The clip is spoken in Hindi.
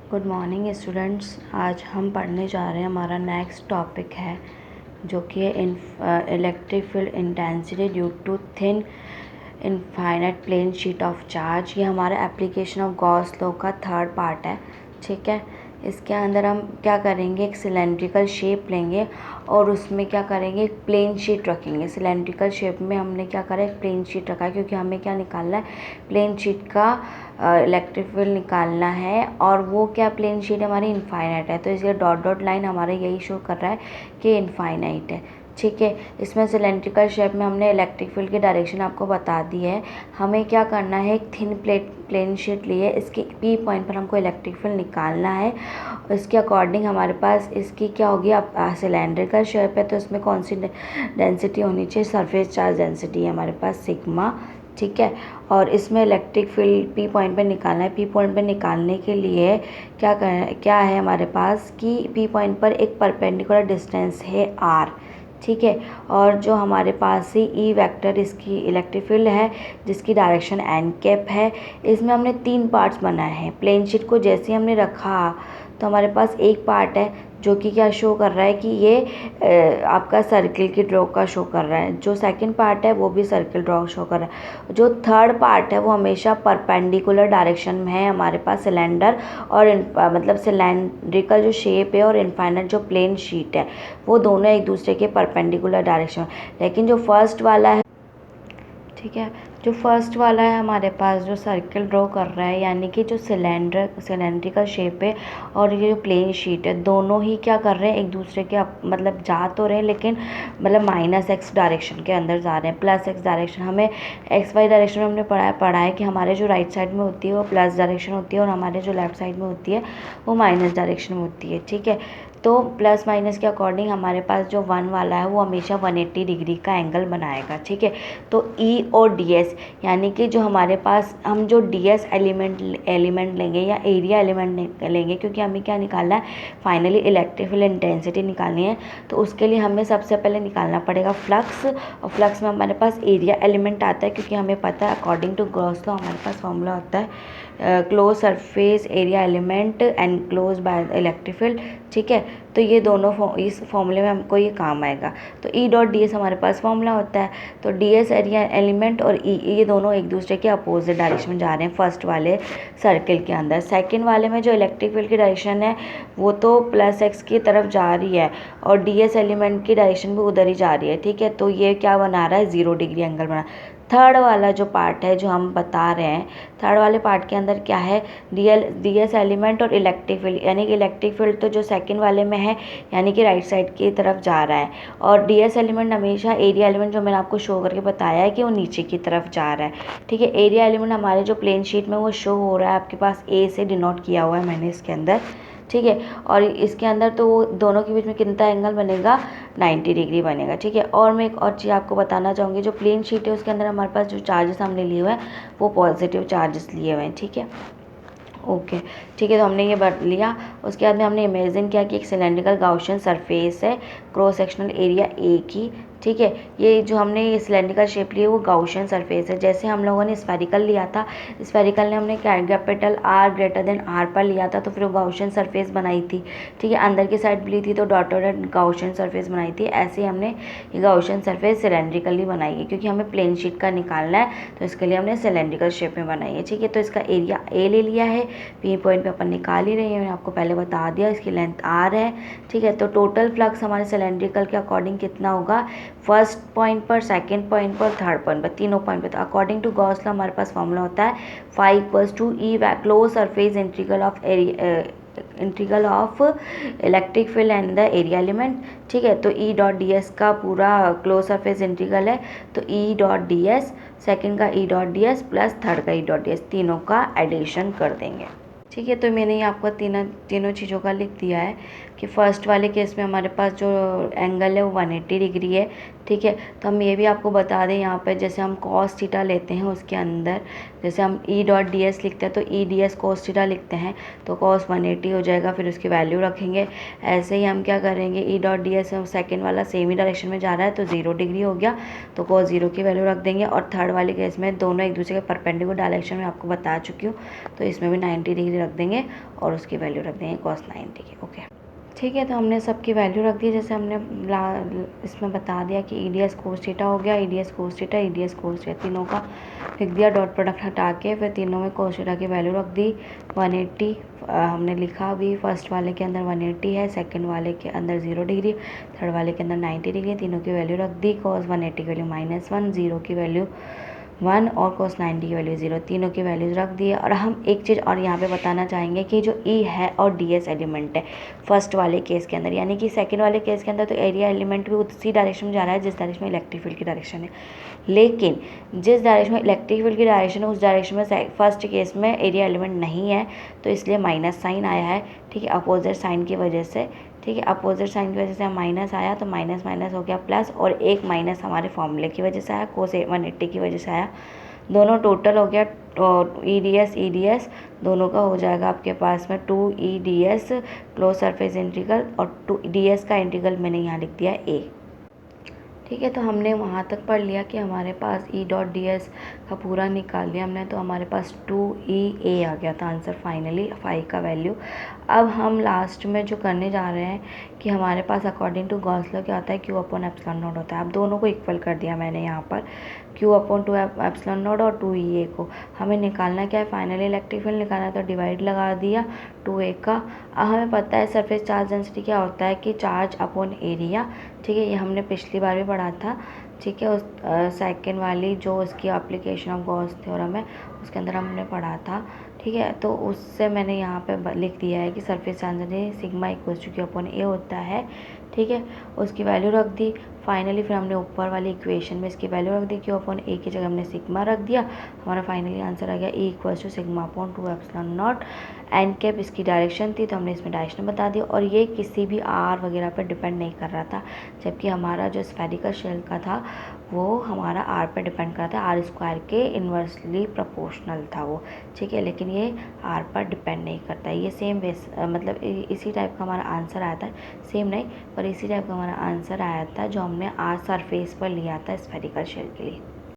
Good morning students. आज हम पढ़ने जा रहे हैं, हमारा नेक्स्ट टॉपिक है जो कि electric field intensity due to thin infinite plane sheet of charge. ये हमारा एप्लीकेशन ऑफ गॉस लॉ का थर्ड पार्ट है। ठीक है, इसके अंदर हम क्या करेंगे, एक सिलेंड्रिकल शेप लेंगे और उसमें क्या करेंगे, एक प्लेन शीट रखेंगे। सिलेंड्रिकल शेप में हमने क्या करा, एक प्लेन शीट रखा है क्योंकि हमें क्या निकालना है, प्लेन शीट का इलेक्ट्रिक फील्ड निकालना है। और वो क्या प्लेन शीट हमारी इनफाइनाइट है, तो इसलिए डॉट डॉट लाइन हमारा यही शो कर रहा है कि इनफाइनाइट है। ठीक है, इसमें सिलेंड्रिकल शेप में हमने इलेक्ट्रिक फील्ड की डायरेक्शन आपको बता दी है। हमें क्या करना है, एक थिन प्लेन शीट लिए, इसके पी पॉइंट पर हमको इलेक्ट्रिक फील्ड निकालना है। इसके अकॉर्डिंग हमारे पास इसकी क्या होगी, अब सिलेंड्रिकल शेप है तो इसमें कौन सी डेंसिटी होनी चाहिए, सरफेस चार्ज डेंसिटी है हमारे पास सिग्मा। ठीक है, और इसमें इलेक्ट्रिक फील्ड पी पॉइंट पे निकालना है। पी पॉइंट पे निकालने के लिए क्या है हमारे पास कि पी पॉइंट पर एक परपेंडिकुलर डिस्टेंस है आर। ठीक है, और जो हमारे पास ही ई वेक्टर इसकी इलेक्ट्रिक फील्ड है जिसकी डायरेक्शन एन कैप है। इसमें हमने 3 पार्ट्स बनाए हैं। प्लेन शीट को जैसे हमने रखा तो हमारे पास एक पार्ट है जो कि क्या शो कर रहा है कि ये आपका सर्किल की ड्रॉ का शो कर रहा है। जो सेकंड पार्ट है वो भी सर्किल ड्रॉ शो कर रहा है। जो थर्ड पार्ट है वो हमेशा परपेंडिकुलर डायरेक्शन में है हमारे पास सिलेंडर और मतलब सिलेंड्रिकल जो शेप है और इनफाइनाइट जो प्लेन शीट है वो दोनों एक दूसरे के परपेंडिकुलर डायरेक्शन में। लेकिन जो फर्स्ट वाला है, ठीक है, जो फर्स्ट वाला है हमारे पास जो सर्किल ड्रॉ कर रहा है, यानी कि जो सिलेंड्रिकल शेप है और ये जो प्लेन शीट है, दोनों ही क्या कर रहे हैं, एक दूसरे के मतलब जा तो रहे हैं लेकिन मतलब -x डायरेक्शन के अंदर जा रहे हैं। +x डायरेक्शन हमें XY डायरेक्शन में हमने पढ़ा है कि हमारे जो राइट साइड में होती है वो प्लस डायरेक्शन होती है और हमारे जो लेफ्ट साइड में होती है वो माइनस डायरेक्शन में होती है। ठीक है, तो प्लस माइनस के अकॉर्डिंग हमारे पास जो 1 वाला है वो हमेशा 180 डिग्री का एंगल बनाएगा। ठीक है, तो E और DS यानी कि जो हमारे पास हम जो DS एलिमेंट लेंगे या एरिया एलिमेंट लेंगे, क्योंकि हमें क्या निकालना है, फाइनली इलेक्ट्रिक फील्ड इंटेंसिटी निकालनी है। तो उसके लिए हमें सबसे पहले निकालना पड़ेगा फ्लक्स, और फ्लक्स में हमारे पास एरिया एलिमेंट आता है क्योंकि हमें पता है अकॉर्डिंग टू गॉस लॉ हमारे पास फॉर्मूला होता है close surface area element and close by electric field. ठीक है, तो ये दोनों इस फॉर्मूले में हमको ये काम आएगा। तो E डॉट डी एस हमारे पास फॉर्मूला होता है। तो DS एरिया एलिमेंट और E ये दोनों एक दूसरे के अपोजिट डायरेक्शन में जा रहे हैं फर्स्ट वाले सर्किल के अंदर। सेकंड वाले में जो इलेक्ट्रिक फील्ड की डायरेक्शन है वो तो +x की तरफ जा रही है और DS एलिमेंट की डायरेक्शन भी उधर ही जा रही है। ठीक है, तो ये क्या बना रहा है, 0 डिग्री एंगल बना। थर्ड वाला जो पार्ट है जो हम बता रहे हैं, थर्ड वाले पार्ट के अंदर क्या है, DS एलिमेंट और इलेक्ट्रिक फील्ड, यानी कि इलेक्ट्रिक फील्ड तो जो सेकंड वाले में है यानी कि राइट साइड की तरफ जा रहा है, और DS एलिमेंट हमेशा एरिया एलिमेंट जो मैंने आपको शो करके बताया है कि वो नीचे की तरफ जा रहा है। ठीक है, एरिया एलिमेंट हमारे जो प्लेन शीट में वो शो हो रहा है आपके पास, A से डिनोट किया हुआ है मैंने इसके अंदर। ठीक है, और इसके अंदर तो वो दोनों के बीच में कितना एंगल बनेगा, 90 डिग्री बनेगा। ठीक है, और मैं एक और चीज़ आपको बताना चाहूँगी, जो प्लेन शीट है उसके अंदर हमारे पास जो चार्जेस हमने लिए हुए हैं वो पॉजिटिव चार्जेस लिए हुए हैं। ठीक है, ओके। ठीक है, तो हमने ये बढ़ लिया। उसके बाद में हमने इमेजिन किया कि एक सिलेंड्रिकल गाउशियन सरफेस है, क्रॉस सेक्शनल एरिया A की। ठीक है, ये जो हमने ये सिलेंड्रिकल शेप ली है वो गाउशियन सरफेस है। जैसे हम लोगों ने स्फेरिकल लिया था, स्फेरिकल ने हमने capital R greater than R पर लिया था तो फिर वो गाउशियन सरफेस बनाई थी। ठीक है, अंदर की साइड भी ली थी तो डॉटेड गाउशियन सरफेस बनाई थी। ऐसे ही हमने ये गाउशियन सरफेस सिलेंड्रिकली बनाई है क्योंकि हमें प्लेन शीट का निकालना है तो इसके लिए हमने सिलेंड्रिकल शेप में बनाई है। ठीक है, तो इसका एरिया A ले लिया है, पी पॉइंट पे अपन निकाल ही रहे हैं, मैंने आपको पहले बता दिया। इसकी लेंथ R है। ठीक है, तो टोटल फ्लक्स हमारे सिलेंड्रिकल के अकॉर्डिंग कितना होगा, फर्स्ट पॉइंट पर, सेकंड पॉइंट पर, थर्ड पॉइंट पर, तीनों पॉइंट पर। तो अकॉर्डिंग टू गॉस लॉ हमारे पास फॉर्मूला होता है phi = E close surface integral of electric field and the area element. ठीक है, तो E डॉट डी एस का पूरा क्लोज सरफेस इंटीग्रल है, तो E dot D S, second का E dot D S plus third का E डॉट डी एस, तीनों का एडिशन कर देंगे। ठीक है, तो मैंने आपको तीनों चीज़ों का लिख दिया है कि फ़र्स्ट वाले केस में हमारे पास जो एंगल है वो 180 डिग्री है। ठीक है। तो हम ये भी आपको बता दें यहाँ पे, जैसे हम cos थीटा लेते हैं उसके अंदर, जैसे हम E.ds लिखते हैं तो E.ds cos थीटा लिखते हैं तो cos 180 हो जाएगा, फिर उसकी वैल्यू रखेंगे। ऐसे ही हम क्या करेंगे, E.ds सेकेंड वाला सेम ही डायरेक्शन में जा रहा है तो 0 डिग्री हो गया तो cos 0 की वैल्यू रख देंगे। और थर्ड वाले केस में दोनों एक दूसरे के परपेंडिकुलर डायरेक्शन में आपको बता चुकी हूँ, तो इसमें भी 90 डिग्री रख देंगे और उसकी वैल्यू रख देंगे cos 90 की। ओके, ठीक है। तो हमने सबकी वैल्यू रख दी, जैसे हमने इसमें बता दिया कि EDS cos थीटा हो गया, EDS cos theta, EDS cos theta, तीनों का लिख दिया। डॉट प्रोडक्ट हटा के फिर तीनों में cos थीटा की वैल्यू रख दी 180। हमने लिखा भी, फर्स्ट वाले के अंदर 180 है, सेकंड वाले के अंदर 0 डिग्री, थर्ड वाले के अंदर 90 डिग्री, तीनों की वैल्यू रख दी। cos 180 की वैल्यू -1, 0 की वैल्यू 1 और cos 90 की वैल्यू 0, तीनों की वैल्यूज़ रख दी है। और हम एक चीज़ और यहाँ पे बताना चाहेंगे कि जो E है और DS एलिमेंट है फर्स्ट वाले केस के अंदर, यानी कि सेकंड वाले केस के अंदर तो एरिया एलिमेंट भी उसी डायरेक्शन में जा रहा है जिस डायरेक्शन में इलेक्ट्रिक फील्ड की डायरेक्शन है, लेकिन जिस डायरेक्शन में इलेक्ट्रिक फील्ड की डायरेक्शन है उस डायरेक्शन में फर्स्ट केस में एरिया एलिमेंट नहीं है, तो इसलिए माइनस साइन आया है। ठीक है, अपोजिट साइन की वजह से। ठीक है, अपोजिट साइन की वजह से माइनस आया तो माइनस माइनस हो गया प्लस, और एक माइनस हमारे फॉर्मूले की वजह से आया, cos 180 की वजह से आया। दोनों टोटल हो गया, और EDS दोनों का हो जाएगा आपके पास में 2EDS क्लोज सरफेस इंटीग्रल, और 2DS का इंटीग्रल मैंने यहाँ लिख दिया A। ठीक है, तो हमने वहाँ तक पढ़ लिया कि हमारे पास E.ds का पूरा निकाल लिया हमने, तो हमारे पास 2EA आ गया था आंसर फाइनली, फाई का वैल्यू। अब हम लास्ट में जो करने जा रहे हैं कि हमारे पास अकॉर्डिंग टू गॉस लॉ क्या होता है, Q/ε0 होता है। अब दोनों को इक्वल कर दिया मैंने यहाँ पर, Q/2ε0 और 2EA को। हमें निकालना क्या है, फाइनली इलेक्ट्रिक फील्ड निकालना है, तो डिवाइड लगा दिया 2A का। अब हमें पता है सरफेस चार्ज डेंसिटी क्या होता है कि चार्ज अपॉन एरिया। ठीक है, ये हमने पिछली बार भी पढ़ा था। ठीक है, उस सेकेंड वाली जो उसकी एप्लीकेशन ऑफ गॉस थ्योरम है उसके अंदर हमने पढ़ा था। ठीक है, तो उससे मैंने यहाँ पे लिख दिया है कि surface charge density sigma equal to Q/A होता है। ठीक है, उसकी वैल्यू रख दी फाइनली। फिर हमने ऊपर वाली इक्वेशन में इसकी वैल्यू रख दी, Q/A की जगह हमने सिग्मा रख दिया। हमारा फाइनली आंसर आ गया E इक्वल टू सिग्मा/2ε0। एन कैप इसकी डायरेक्शन थी तो हमने इसमें डायरेक्शन बता दी, और ये किसी भी R वगैरह पर डिपेंड नहीं कर रहा था, जबकि हमारा जो स्फेरिकल शेल का था वो हमारा R पर डिपेंड कर रहा था, R² के इन्वर्सली प्रोपोर्शनल था वो। ठीक है, लेकिन ये R पर डिपेंड नहीं करता है। ये सेम मतलब इसी टाइप का हमारा आंसर आया था, सेम नहीं पर इसी टाइप का हमारा आंसर आया था जो हमने R सरफेस पर लिया था स्फेरिकल शेल के लिए।